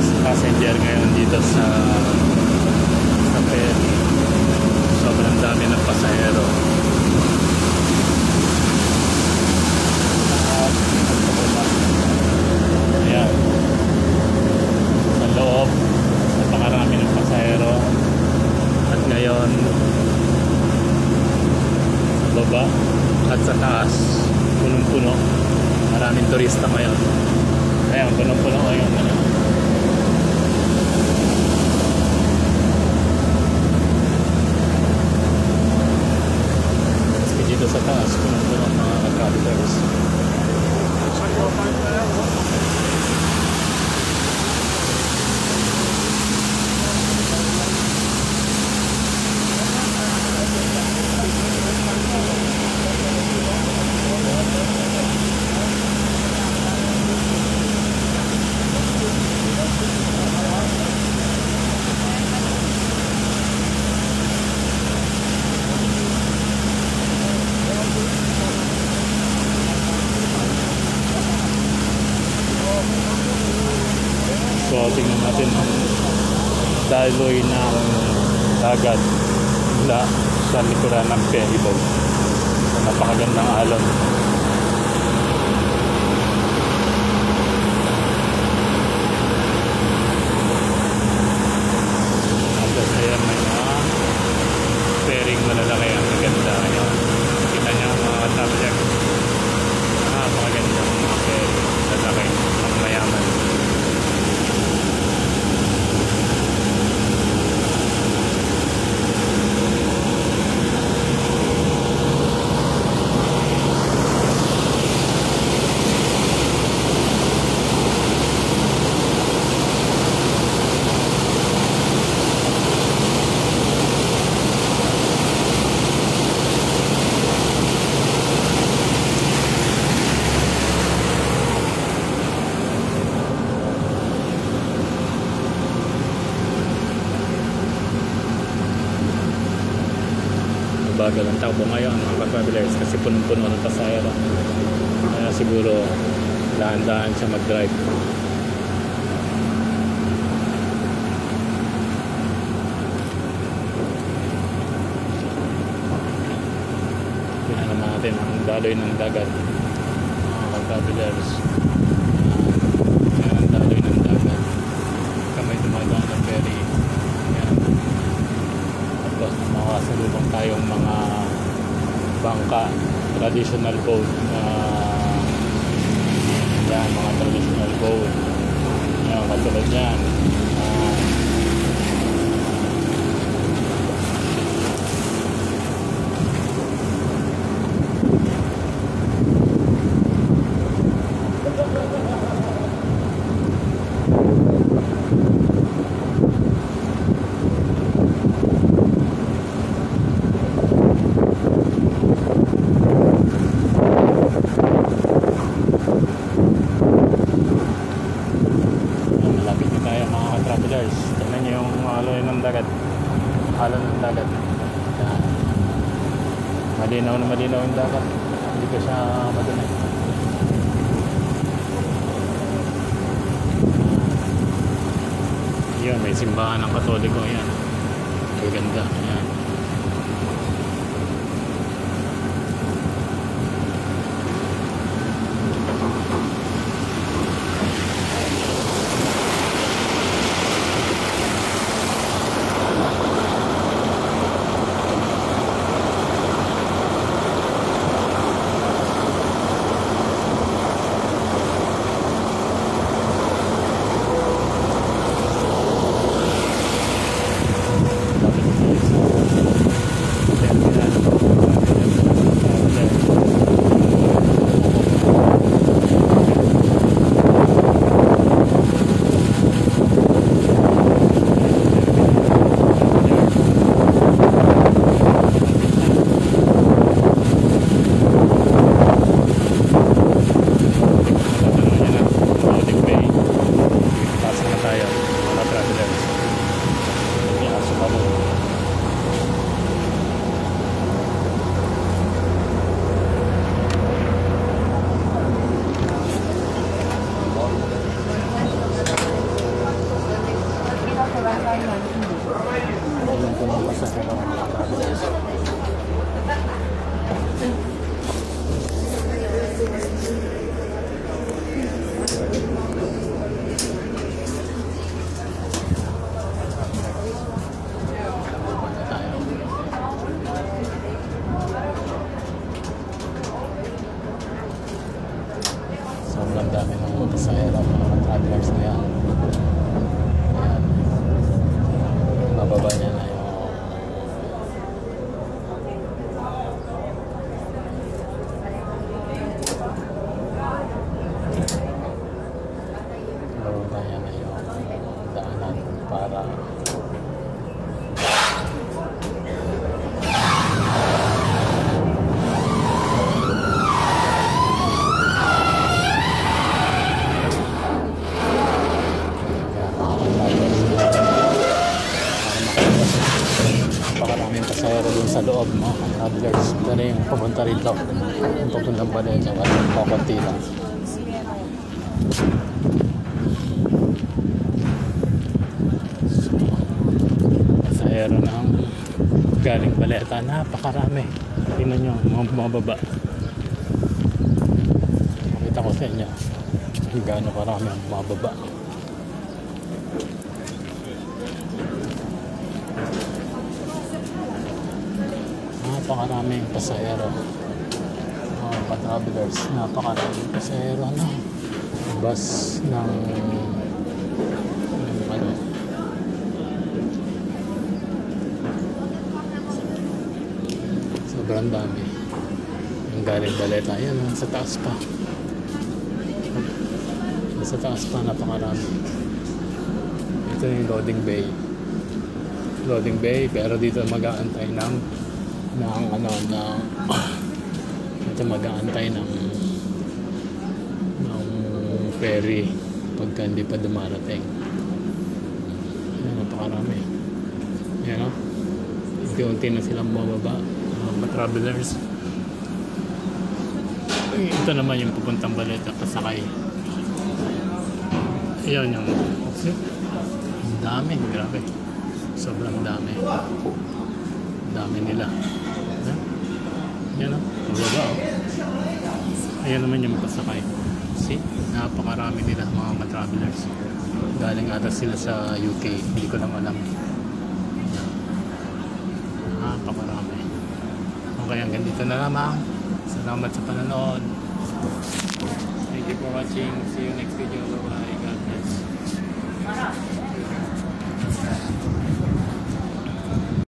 passenger ngayon dito sa ferry. Sobrang dami ng pasahero. Ayan. Sa loob, napakarami ng pasahero. At ngayon, sa baba at sa taas, punong-puno. Maraming turista ngayon. Ayan, punong-puno ngayon. Dito sa taas, punong-puno mga travelers. So tingnan natin ang daloy ng dagat mula sa likuran ng ferry boat. So, napakagandang alon. Tapos ayan, may mga ferrying malalaki. Ang maganda. Ayan, kita niya mga traveler. Napakagandang mga ferry malalaki, ang mayaman. Bagal ang takbo ngayon mga ka-travelers kasi punong-puno ng pasahero. Kaya siguro dahan-dahan siya mag-drive. Tingnan naman natin ang daloy ng dagat mga ka-travelers. Yan ang daloy ng dagat. Kamay dumadaan ng ferry. Makasalubong tayong mga bangka, traditional boat na yan, mga traditional boat yan, katulad yan. Tignan nyo yung alon ng dagat. Alon ng dagat. Yan. Malinaw na malinaw yung dagat. Hindi ko siya madumi. Yun, may simbahan ng Katoliko. Yan. Gaganda. Yan. para napakaraming pasahero dun sa loob, mga travelers. Ito na yung pupunta rito, yung pupuntang Valencia, kakunti lang. Pasahero ng galing Baleta, napakarami. Tingnan nyo, mga baba. Makita ko sa inyo kung gaano karami ang mga baba. Napakaraming pasahero, mga ka-travelers. Napakaraming pasahero ng bus ng ano, sobrang dami yung galing Baleta. Yan, sa taas pa, sa taas pa napakarami. Ito yung loading bay, pero dito mag-aantay ng ito mag-aantay ng ferry pagka hindi pa dumarating. Ayan, napakarami. Ayan, no? Unti-unti na silang bumaba, mga travelers. Ito naman yung pupuntang Baleta, kasakay. Ayan yung ang dami, grabe, sobrang dami nila. Yan o, mababa o. Ayan naman yung pasakay. See, napakarami nila mga travelers. Galing ata sila sa UK, hindi ko lang alam. Napakarami. Okay, hanggang dito na lamang. Salamat sa panonood. Thank you for watching. See you next video. Bye bye guys.